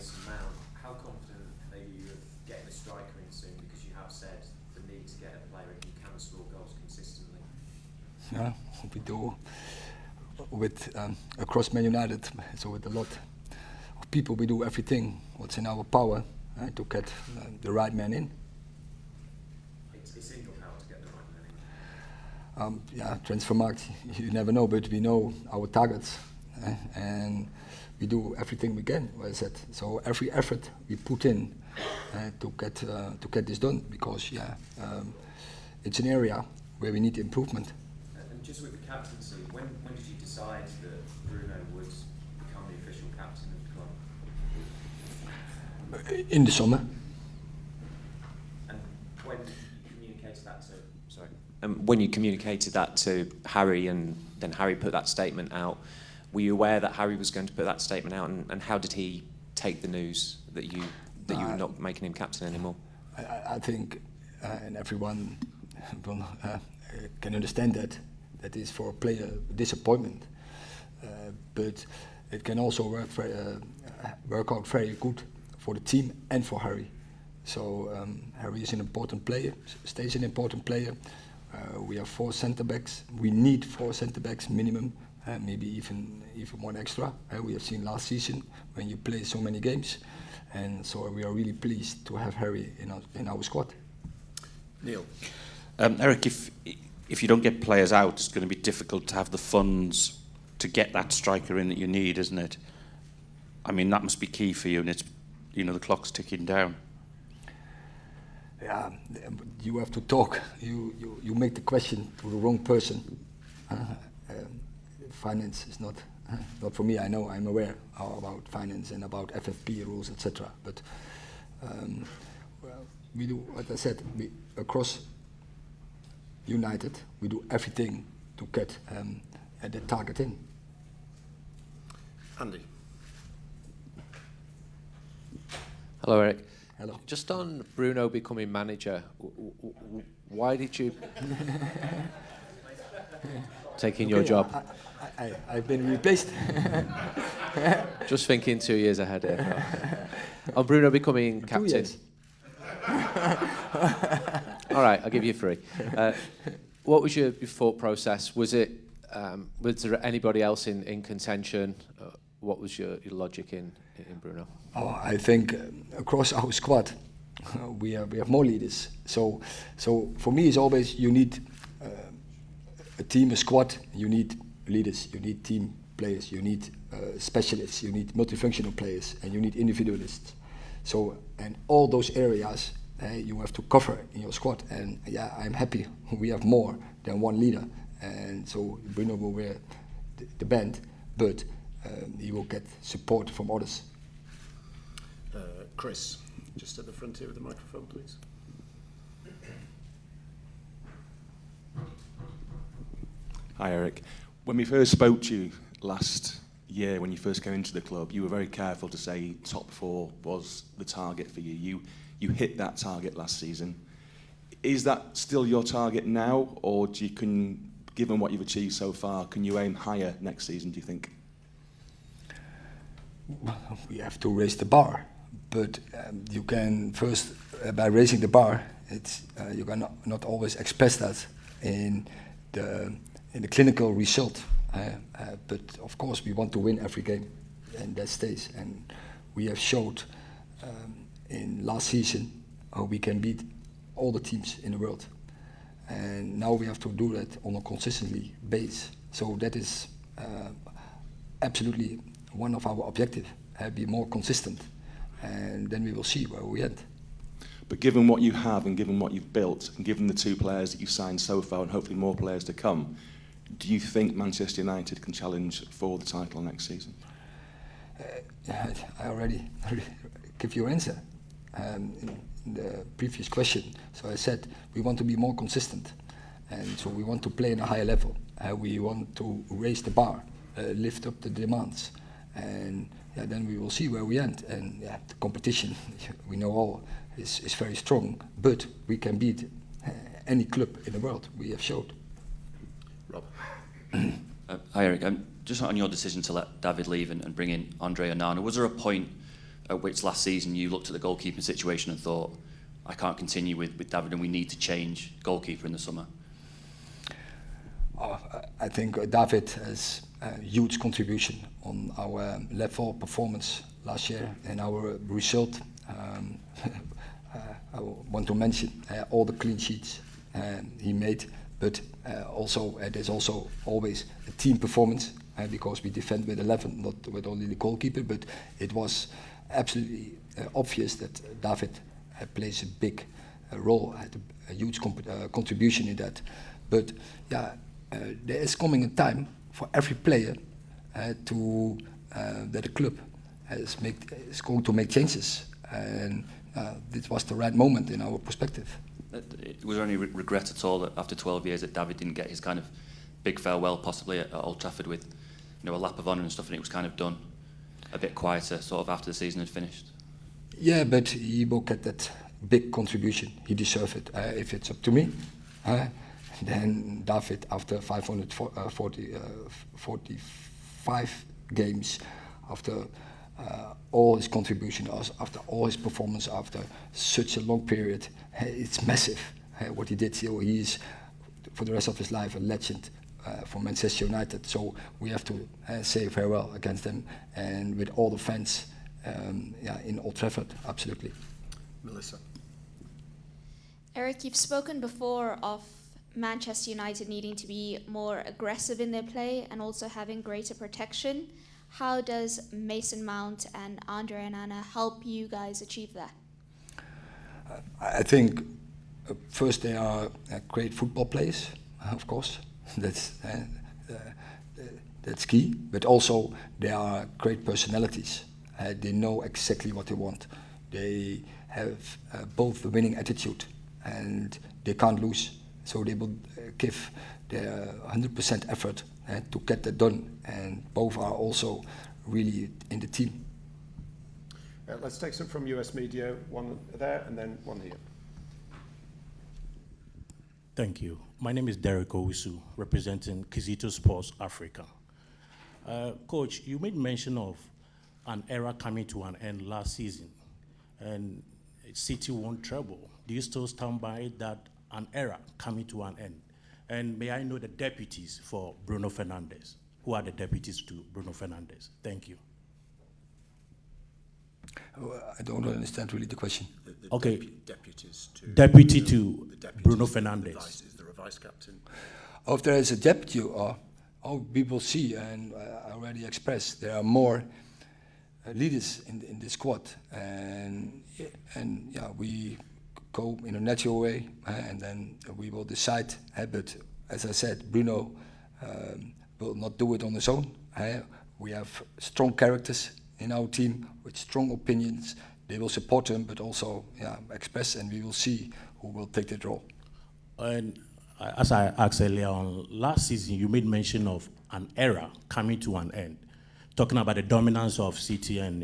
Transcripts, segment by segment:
Mason Mount. How confident are you of getting a striker in soon? Because you have said the need to get a player who can score goals consistently. Yeah, we do with across Man United. So with a lot of people, we do everything what's in our power to get the right man in. It's in your power to get the right man in. Yeah, transfer market, you never know, but we know our targets, and we do everything we can. What I said. So every effort we put in to get this done, because it's an area where we need improvement. And just with the captaincy, when did you decide that Bruno would become the official captain of the club? In the summer. And when you communicated that to Harry, and then Harry put that statement out, were you aware that Harry was going to put that statement out, and how did he take the news that you were not making him captain anymore? I think, and everyone will, can understand that is for a player disappointment, but it can also work out very good for the team and for Harry. So Harry is an important player, stays an important player. We have 4 centre backs. We need 4 centre backs minimum, maybe even one extra. We have seen last season when you play so many games, and so we are really pleased to have Harry in our squad. Neil, Erik, if you don't get players out, it's going to be difficult to have the funds to get that striker in that you need, isn't it? I mean, that must be key for you, and it's, you know, the clock's ticking down. Yeah, you have to talk. You make the question to the wrong person. Finance is not for me. I know, I'm aware about finance and about FFP rules, etc. But well, we do, what I said, across United, we do everything to get the target in. Andy. Hello, Erik. Hello. Just on Bruno becoming manager, why did you taking your job? I've been replaced. Just thinking 2 years ahead here. On Bruno becoming captain. 2 years. All right, I'll give you 3. What was your thought process? Was there anybody else in contention? What was your logic in Bruno? Oh, I think across our squad we have more leaders. So for me, it's always you need a team, a squad. You need leaders. You need team players. You need specialists. You need multifunctional players, and you need individualists. So, and all those areas you have to cover in your squad. And yeah, I'm happy we have more than one leader. And so Bruno will wear the band, but he will get support from others. Chris, just at the front here with the microphone, please. Hi, Erik. When we first spoke to you last year, when you first came into the club, you were very careful to say top 4 was the target for you. You hit that target last season. Is that still your target now, or given what you've achieved so far, can you aim higher next season, do you think? We have to raise the bar, but you can first, by raising the bar, you can not always express that in the clinical result. But of course, we want to win every game, and that stays. And we have showed in last season how we can beat all the teams in the world, and now we have to do that on a consistently base. So that is absolutely one of our objectives, be more consistent, and then we will see where we end. But given what you have and given what you've built and given the 2 players that you've signed so far and hopefully more players to come, do you think Manchester United can challenge for the title next season? I already give you an answer in the previous question. So I said we want to be more consistent, and so we want to play in a higher level. We want to raise the bar, lift up the demands, and then we will see where we end. And the competition, we know all, is very strong, but we can beat any club in the world. We have showed. Rob. Hi, Erik. Just on your decision to let David leave and bring in Andre Onana, was there a point at which last season you looked at the goalkeeping situation and thought, I can't continue with David and we need to change goalkeeper in the summer? I think David has a huge contribution on our level performance last year and our result. I want to mention all the clean sheets he made, but also there's also always a team performance because we defend with 11, not with only the goalkeeper, but it was absolutely obvious that David plays a big role, had a huge contribution in that. But yeah, there is coming a time for every player that the club is going to make changes, and this was the right moment in our perspective. Was there any regret at all that after 12 years that David didn't get his kind of big farewell, possibly at Old Trafford with, you know, a lap of honour and stuff, and it was kind of done a bit quieter, sort of after the season had finished? Yeah, but he will get that big contribution. He deserves it. If it's up to me, then David, after 545 games, after all his contribution, after all his performance, after such a long period, it's massive what he did. So he is, for the rest of his life, a legend for Manchester United. So we have to say farewell against him, and with all the fans in Old Trafford, absolutely. Melissa. Erik, you've spoken before of Manchester United needing to be more aggressive in their play and also having greater protection. How does Mason Mount and Andre Onana help you guys achieve that? I think first they are great football players, of course. That's key. But also they are great personalities. They know exactly what they want. They have both the winning attitude and they can't lose. So they will give their 100% effort to get that done. And both are also really in the team. Let's take some from US media, one there and then one here. Thank you. My name is Derek Owusu, representing Kizito Sports Africa. Coach, you made mention of an era coming to an end last season, and City won treble. Do you still stand by that an era coming to an end? And may I know the deputies for Bruno Fernandes? Who are the deputies to Bruno Fernandes? Thank you. I don't understand really the question. The Okay. Deputies to Deputy to the deputies Bruno to the Fernandes. vice, is there a vice captain? If there is a deputy, we will see, and I already expressed, there are more leaders in the squad, and yeah, we go in a natural way, and then we will decide. But as I said, Bruno will not do it on his own. We have strong characters in our team with strong opinions. They will support him, but also express, and we will see who will take that role. And as I asked earlier on, last season you made mention of an era coming to an end, talking about the dominance of City and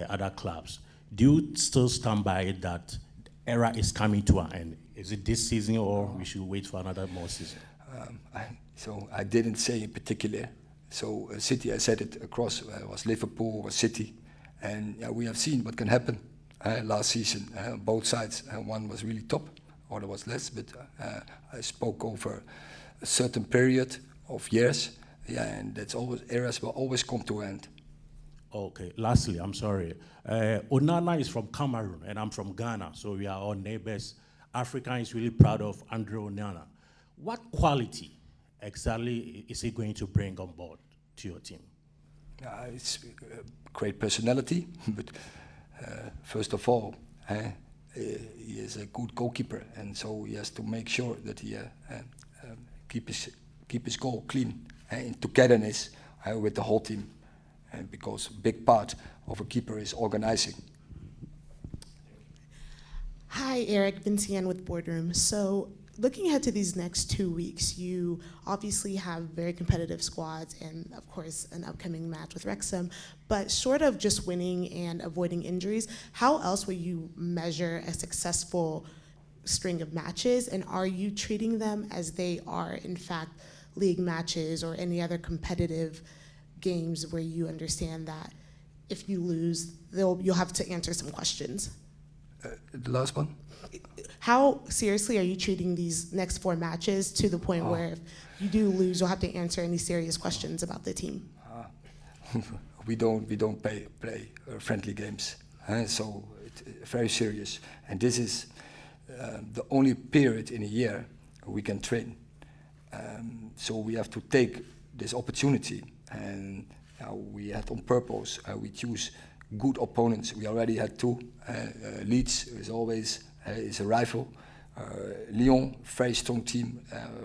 other clubs. Do you still stand by it that era is coming to an end? Is it this season, or we should wait for another more season? So I didn't say in particular. So City, I said it across, was Liverpool, was City. And we have seen what can happen last season. Both sides, one was really top, other was less, but I spoke over a certain period of years. Yeah, and that's always, eras will always come to an end. Okay, lastly, I'm sorry. Onana is from Cameroon and I'm from Ghana, so we are all neighbors. Africa is really proud of Andre Onana. What quality exactly is he going to bring on board to your team? It's great personality, but first of all, he is a good goalkeeper, and so he has to make sure that he keep his goal clean in togetherness with the whole team, because a big part of a keeper is organizing. Hi, Erik, Vincian with Boardroom. So, looking ahead to these next 2 weeks, you obviously have very competitive squads and, of course, an upcoming match with Wrexham. But short of just winning and avoiding injuries, how else will you measure a successful string of matches? And are you treating them as they are, in fact, league matches or any other competitive games where you understand that if you lose, you'll have to answer some questions. The last one? How seriously are you treating these next 4 matches to the point where if you do lose, you'll have to answer any serious questions about the team? We don't play friendly games, so it's very serious. And this is the only period in a year we can train. So we have to take this opportunity, and we had on purpose. We choose good opponents. We already had 2. Leeds is always is a rival. Lyon, very strong team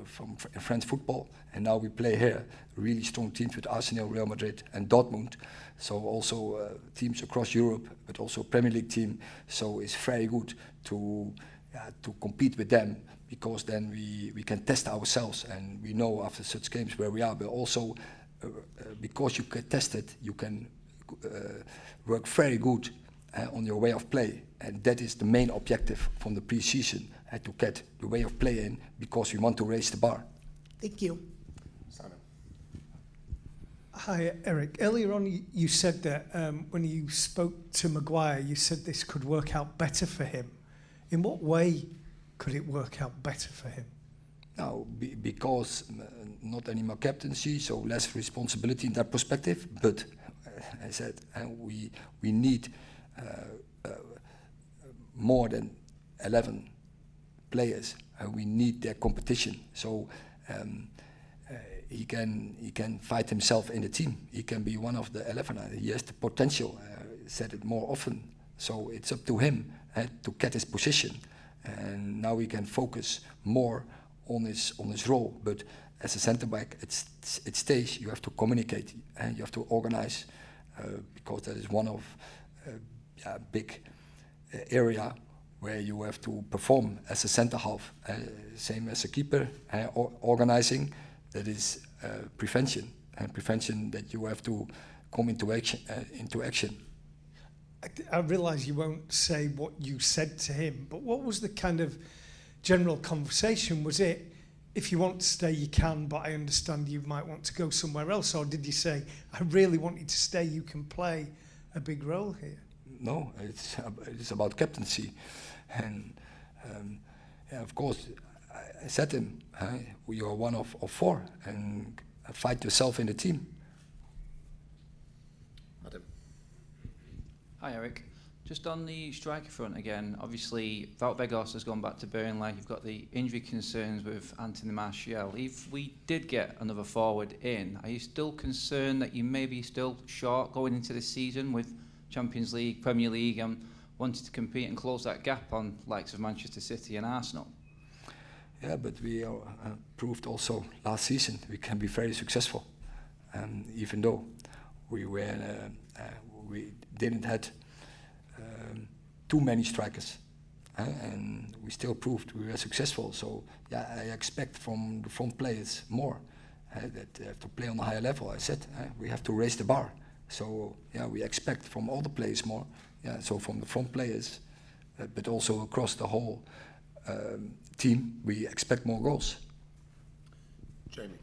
from French football, and now we play here really strong teams with Arsenal, Real Madrid, and Dortmund. So also teams across Europe, but also Premier League team. So it's very good to compete with them, because then we can test ourselves, and we know after such games where we are. But also because you get tested, you can work very good on your way of play, and that is the main objective from the pre-season, to get the way of play in, because we want to raise the bar. Thank you. Simon. Hi, Erik. Earlier on, you said that when you spoke to Maguire, you said this could work out better for him. In what way could it work out better for him? Now, because not any more captaincy, so less responsibility in that perspective. But I said we need more than 11 players. We need their competition. So he can fight himself in the team. He can be one of the 11. He has the potential. Said it more often. So it's up to him to get his position. And now he can focus more on his role. But as a centre back, it stays. You have to communicate and you have to organize, because that is one of big area where you have to perform as a centre half. Same as a keeper, organizing. That is prevention, and prevention that you have to come into action. I realise you won't say what you said to him, but what was the kind of general conversation? Was it, if you want to stay, you can, but I understand you might want to go somewhere else? Or did you say, I really want you to stay, you can play a big role here? No, it's about captaincy. And of course, I said to him, you are one of 4, and fight yourself in the team. Adam. Hi, Erik. Just on the striker front again, obviously, Wout Weghorst has gone back to Burnley. You've got the injury concerns with Anthony Martial. If we did get another forward in, are you still concerned that you may be still short going into this season with Champions League, Premier League, and wanted to compete and close that gap on likes of Manchester City and Arsenal? Yeah, but we proved also last season we can be very successful, even though we didn't have too many strikers, and we still proved we were successful. So yeah, I expect from the front players more, that they have to play on a higher level. I said we have to raise the bar. So yeah, we expect from all the players more. Yeah, so from the front players, but also across the whole team, we expect more goals. Jamie.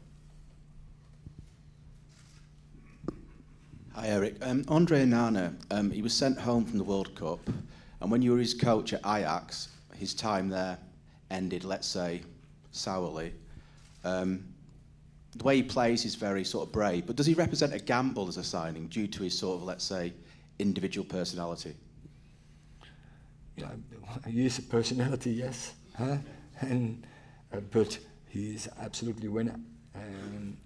Hi, Erik. Andre Nana, he was sent home from the World Cup, and when you were his coach at Ajax, his time there ended, let's say, sourly. The way he plays is very sort of brave, but does he represent a gamble as a signing due to his sort of, let's say, individual personality? Yeah, he is a personality, yes, and but he is absolutely winner, and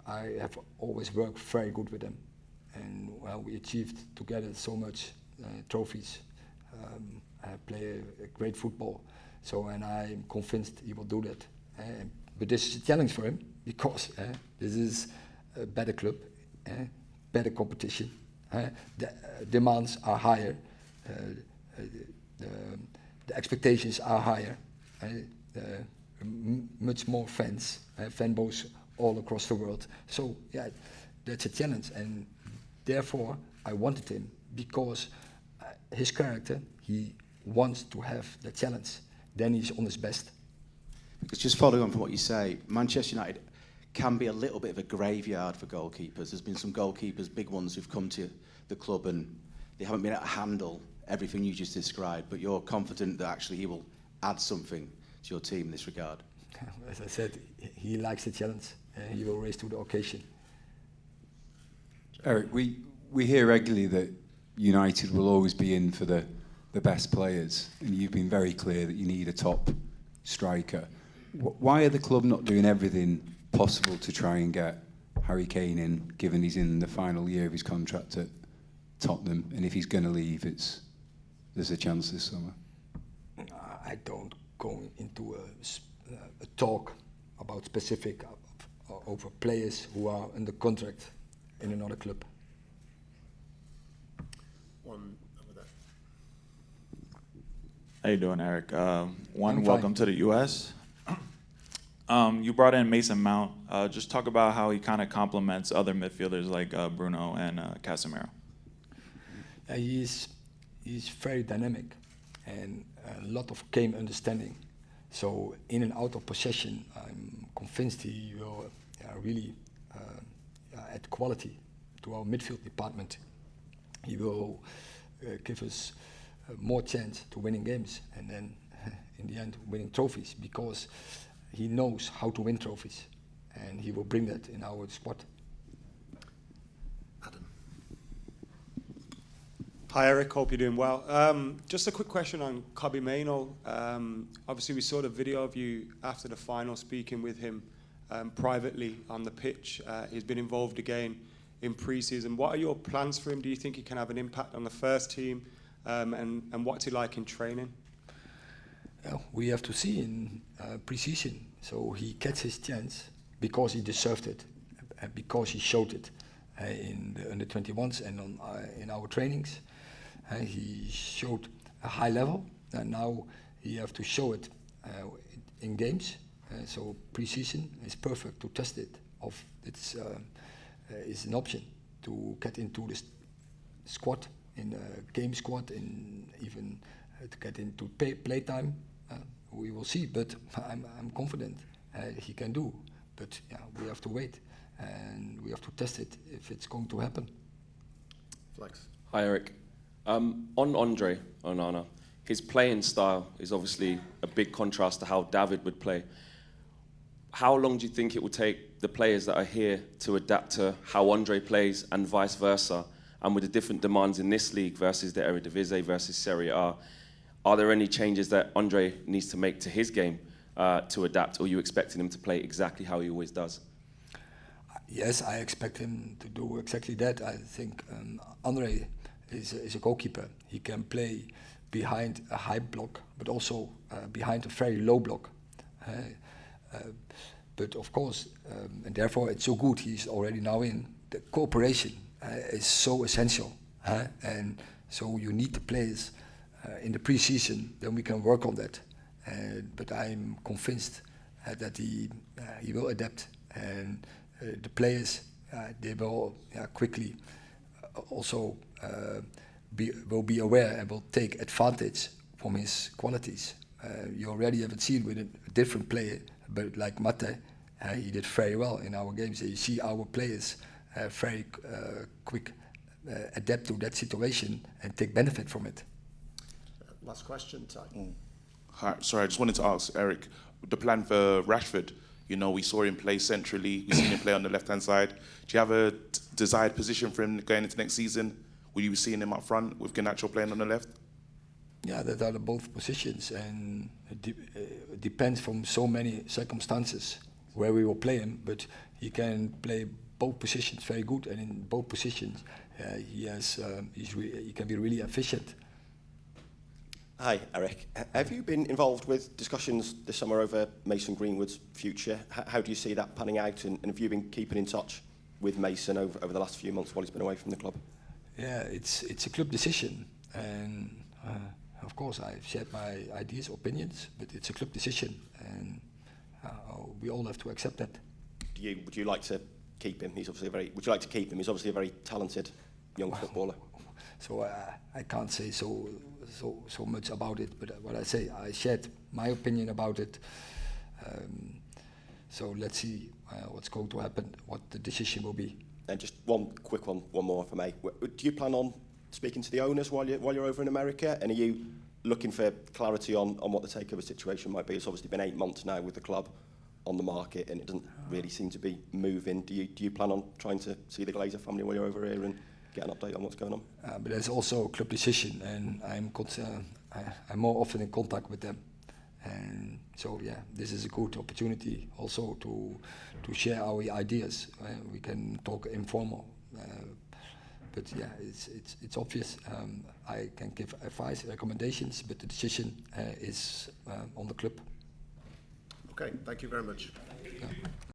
I have always worked very good with him, and well, we achieved together so much trophies. I play a great football, so and I'm convinced he will do that. But this is a challenge for him, because this is a better club, better competition. The demands are higher, the expectations are higher, much more fans, fanboys all across the world. So yeah, that's a challenge, and therefore I wanted him, because his character, he wants to have the challenge. Then he's on his best. Because just following on from what you say, Manchester United can be a little bit of a graveyard for goalkeepers. There's been some goalkeepers, big ones, who've come to the club and they haven't been able to handle everything you just described, but you're confident that actually he will add something to your team in this regard? As I said, he likes the challenge and he will raise to the occasion. Erik, we hear regularly that United will always be in for the best players, and you've been very clear that you need a top striker. Why are the club not doing everything possible to try and get Harry Kane in, given he's in the final year of his contract at Tottenham, and if he's going to leave, there's a chance this summer? I don't go into a talk about specific over players who are under contract in another club. One over there. How you doing, Erik? I'm welcome fine. to the U.S. You brought in Mason Mount. Just talk about how he kind of complements other midfielders like Bruno and Casemiro. He's very dynamic and a lot of game understanding. So in and out of possession, I'm convinced he will really add quality to our midfield department. He will give us more chance to winning games and then in the end winning trophies, because he knows how to win trophies and he will bring that in our squad. Hi Erik, hope you're doing well. Just a quick question on Kobbie Mainoo. Obviously we saw the video of you after the final speaking with him privately on the pitch. He's been involved again in pre-season. What are your plans for him? Do you think he can have an impact on the first team? And what's he like in training? We have to see in pre-season. So he gets his chance because he deserved it, because he showed it in the under-21s and in our trainings. He showed a high level, and now he have to show it in games. So pre-season is perfect to test it. It's an option to get into the squad, in the game squad, and even to get into playtime. We will see, but I'm confident he can do. But yeah, we have to wait and we have to test it if it's going to happen. Flex. Hi Erik. On Andre Onana, his playing style is obviously a big contrast to how David would play. How long do you think it will take the players that are here to adapt to how Andre plays and vice versa? And with the different demands in this league versus the Eredivisie versus Serie A, are there any changes that Andre needs to make to his game to adapt, or are you expecting him to play exactly how he always does? Yes, I expect him to do exactly that. I think Andre is a goalkeeper. He can play behind a high block, but also behind a very low block. But of course, and therefore it's so good he's already now in. The cooperation is so essential. And so you need the players in the pre-season, then we can work on that. But I'm convinced that he will adapt. And the players, they will quickly also will be aware and will take advantage from his qualities. You already have seen with a different player, but like Mate, he did very well in our games. You see our players very quick adapt to that situation and take benefit from it. Last question, Ty. Hi, sorry, I just wanted to ask Erik, the plan for Rashford. You know, we saw him play centrally, we've seen him play on the left-hand side. Do you have a desired position for him going into next season? Will you be seeing him up front with Garnacho playing on the left? Yeah, that are both positions, and it depends from so many circumstances where we will play him, but he can play both positions very good, and in both positions he can be really efficient. Hi, Erik. Have you been involved with discussions this summer over Mason Greenwood's future? How do you see that panning out, and have you been keeping in touch with Mason over the last few months while he's been away from the club? Yeah, it's a club decision, and of course I've shared my ideas, opinions, but it's a club decision, and we all have to accept that. Would you like to keep him? Would you like to keep him? He's obviously a very talented young footballer. So I can't say so much about it, but what I shared my opinion about it. So let's see what's going to happen, what the decision will be. And just one quick one more for me. Do you plan on speaking to the owners while you're over in America? And are you looking for clarity on what the takeover situation might be? It's obviously been 8 months now with the club on the market, and it doesn't really seem to be moving. Do you plan on trying to see the Glazer family while you're over here and get an update on what's going on? But there's also a club decision, and I'm more often in contact with them. And so, yeah, this is a good opportunity also to share our ideas. We can talk informal, but yeah, it's obvious. I can give advice, recommendations, but the decision is on the club. Okay, thank you very much. Yeah.